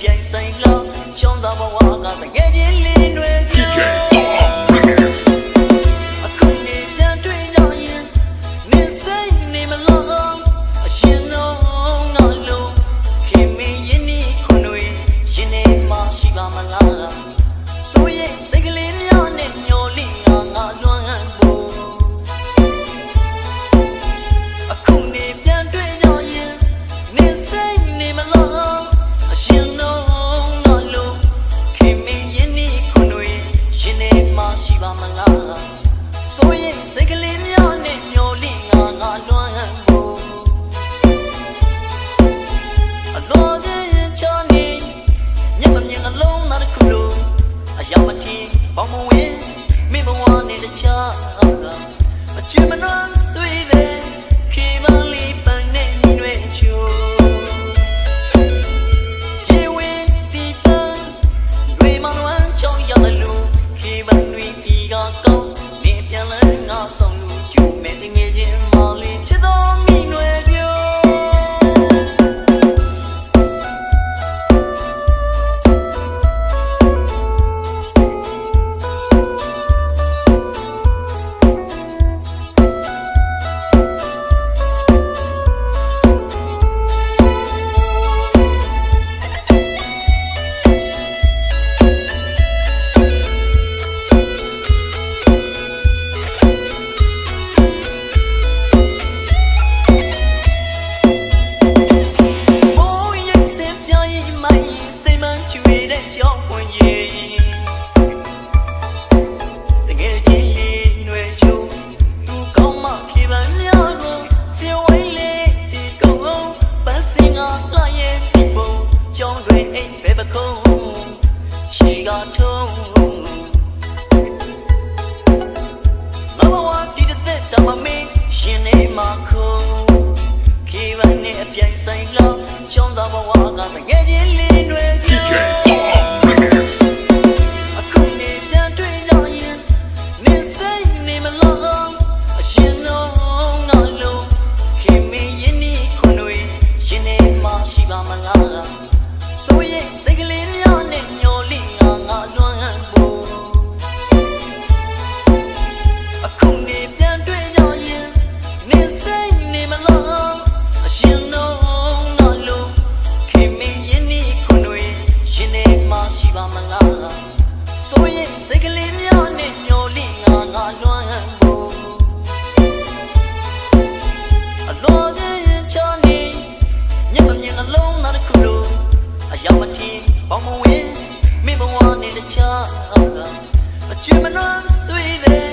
ပြိုင်ဆိုင်လောက်ကျောင်းသားဘဝကတကယ်ချင်းလေးတွေချင်းအခုနေပြန်တွေ့ကြရင်နေစိတ်နေမလားအရှင်တော့ငါလုံးခင်မင်းရင်းနှီးခွန်တွေရင်ထဲမှာရှိပါမလားဆိုရင်စိတ်ကလေးများနဲ့မျောလိငါလွမ်းဖို့အခုနေပြန်တွေ့ကြရင်နေစိတ်နေမလားအရှင်တော့ငါလုံးခင်မင်းရင်းနှီးခွန်တွေရင်ထဲမှာရှိပါမလားဆိုရင်စိတ်ကလေးများနဲ့မျောလိငါလွမ်းဖို့အတော်ချင်းချာနေညမမြင်အလုံးသားတစ်ခုလုံးအရာမထင်ဘောင်မဝင်မိဘဝနဲ့တခြားအကျွမ်းမနှမ်းဆွေးတယ်ခေမလေးပန်းနဲ့ညီတွေချိုးရေဝင်တီးပန်းတွေမလွမ်းချောင်းရတယ်လို့ခေမတွေဒီကကောင်းနေပြန်လဲငါဆောင်လို့ကျူမဲ့တငယ်ချင်းမလေးချစ်တော်မိနွယ်ပြောဆိုင်လောက်ကျောင်းသားဘဝကတကယ်ချင်းလေးတွေချင်းအခုနေပြန်တွေ့ကြရင်နေစိတ်နေမလားအရှင်တော့ငါလုံးခင်မင်းရင်းနှီးခွန်တွေရင်ထဲမှာရှိပါမလားဆိုရင်စိတ်ကလေးများနဲ့ညော်လိငါလွမ်းဖို့အခုနေပြန်တွေ့ကြရင်နေစိတ်နေမလားအရှင်တော့ရှိပါမလားဆိုရင်စိတ်ကလေးများနဲ့မျောလိငါလွမ်းဖို့အတော်ချင်းချာနေညမမြင်အလုံးသားတစ်ခုလုံးအရာမထင်ဘောင်မဝင်မိဘဝနဲ့တခြားအကျွမ်းမနှမ်းဆွေးတယ်